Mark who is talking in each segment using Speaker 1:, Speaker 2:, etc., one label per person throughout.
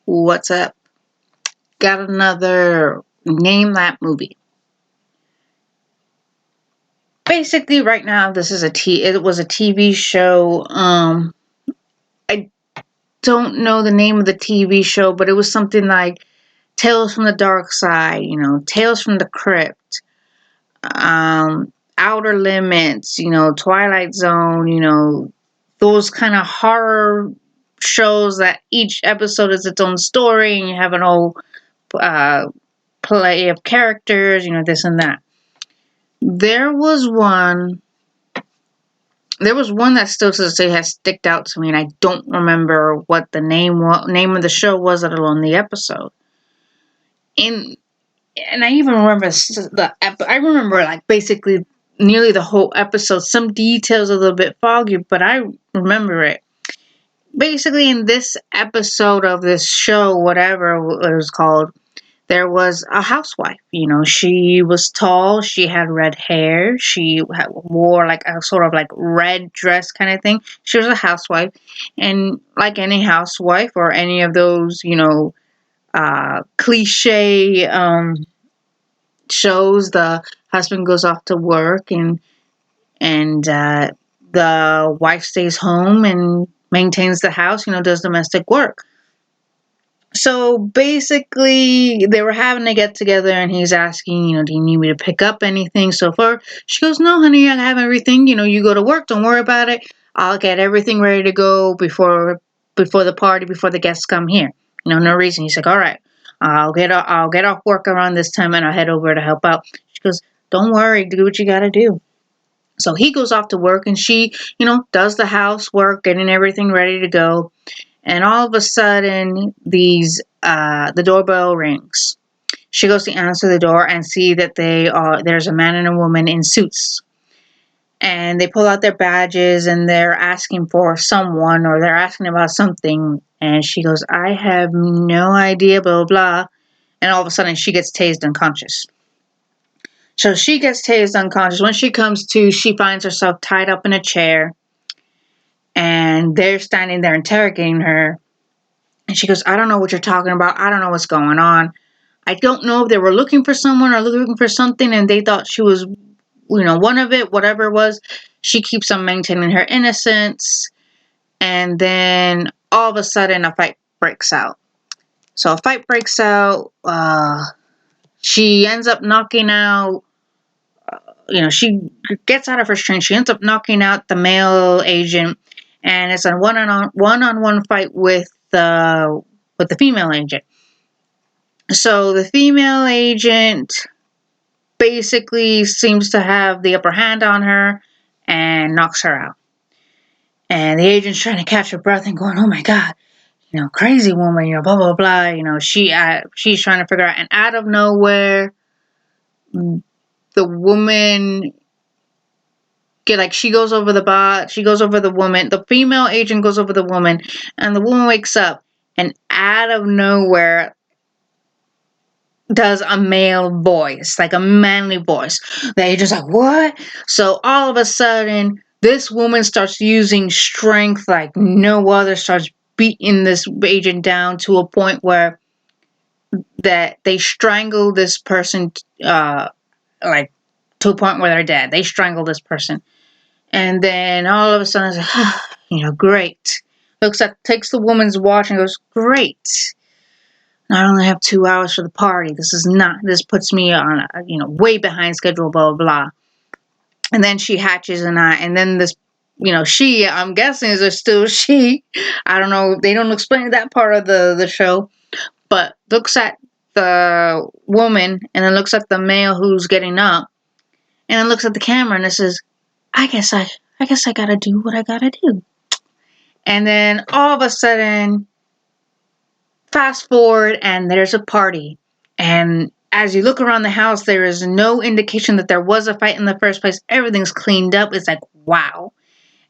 Speaker 1: What's up? Got another name that movie. Basically, right now, it was a TV show. I don't know the name of the TV show, but it was something like Tales from the Dark Side, Tales from the Crypt, Outer Limits, Twilight Zone, those kind of horror shows that each episode is its own story and you have an whole uh, play of characters, this and that. There was one. There was one that still to this day has sticked out to me, and I don't remember what the name of the show was, let alone the episode. In and I even remember I remember like basically nearly the whole episode. Some details a little bit foggy, but I remember it. Basically, in this episode of this show, whatever it was called, there was a housewife. She was tall. She had red hair. Wore like a sort of like red dress kind of thing. She was a housewife. And like any housewife or any of those, cliche shows, the husband goes off to work and the wife stays home and maintains the house, does domestic work. So basically, they were having to get together, and he's asking, do you need me to pick up anything so far? She goes, no, honey, I have everything. You go to work. Don't worry about it. I'll get everything ready to go before the party, before the guests come here. No reason. He's like, all right, I'll get off work around this time, and I'll head over to help out. She goes, don't worry, do what you got to do. So he goes off to work, and she, does the housework, getting everything ready to go. And all of a sudden, the doorbell rings. She goes to answer the door and see that there's a man and a woman in suits. And they pull out their badges and they're asking for someone, or they're asking about something. And she goes, I have no idea, blah, blah, blah. And all of a sudden, she gets tased unconscious. So she gets tased unconscious. When she comes to, she finds herself tied up in a chair. And they're standing there interrogating her. And she goes, I don't know what you're talking about. I don't know what's going on. I don't know if they were looking for someone or looking for something and they thought she was, one of it, whatever it was. She keeps on maintaining her innocence. And then all of a sudden a fight breaks out. So a fight breaks out. She ends up knocking out, she gets out of her strength. She ends up knocking out the male agent. And it's a one-on-one fight with the female agent. So the female agent basically seems to have the upper hand on her and knocks her out. And the agent's trying to catch her breath and going, "Oh my God, crazy woman, blah blah blah." She's trying to figure out. And out of nowhere, the woman she goes over the woman. The female agent goes over the woman, and the woman wakes up, and out of nowhere does a male voice, like a manly voice. The agent's like, what? So all of a sudden, this woman starts using strength like no other, starts beating this agent down to a point where that they strangle this person, like to a point where they're dead. They strangle this person. And then all of a sudden, it's like, great. Takes the woman's watch and goes, great. I only have 2 hours for the party. This puts me on, way behind schedule, blah, blah, blah. And then she hatches and then this, I'm guessing is still she. I don't know. They don't explain that part of the show, but looks at the woman and then looks at the male who's getting up and then looks at the camera and it says, I guess I gotta do what I gotta do. And then all of a sudden, fast forward and there's a party. And as you look around the house, there is no indication that there was a fight in the first place. Everything's cleaned up. It's like, wow.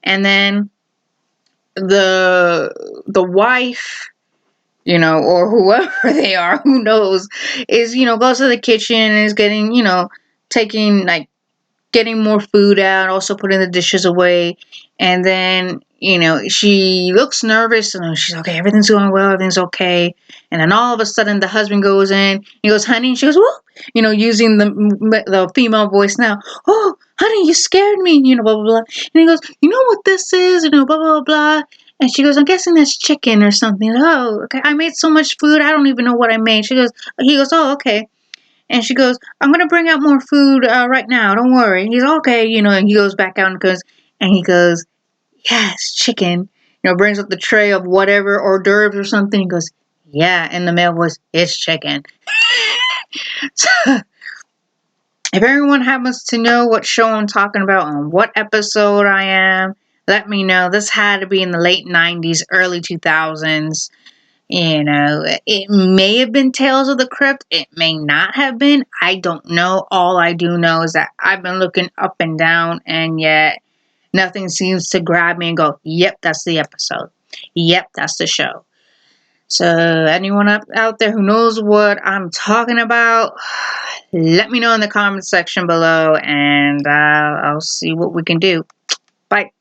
Speaker 1: And then the wife, or whoever they are, who knows, is, goes to the kitchen and is getting, getting more food out, also putting the dishes away. And then, she looks nervous and she's okay, everything's going well, everything's okay. And then all of a sudden the husband goes in, he goes, honey, and she goes, whoa, using the female voice now. Oh, honey, you scared me, blah, blah, blah. And he goes, you know what this is, blah, blah, blah. And she goes, I'm guessing that's chicken or something. Oh, okay, I made so much food, I don't even know what I made. He goes, oh, okay. And she goes, I'm going to bring out more food right now, don't worry. He's okay, and he goes back out and he goes, yeah, it's chicken. Brings up the tray of whatever hors d'oeuvres or something. He goes, yeah, in the male voice, it's chicken. So, if everyone happens to know what show I'm talking about and what episode I am, let me know. This had to be in the late 90s, early 2000s. It may have been Tales of the Crypt. It may not have been. I don't know. All I do know is that I've been looking up and down, and yet nothing seems to grab me and go, yep, that's the episode. Yep, that's the show. So anyone out there who knows what I'm talking about, let me know in the comment section below, and I'll see what we can do. Bye.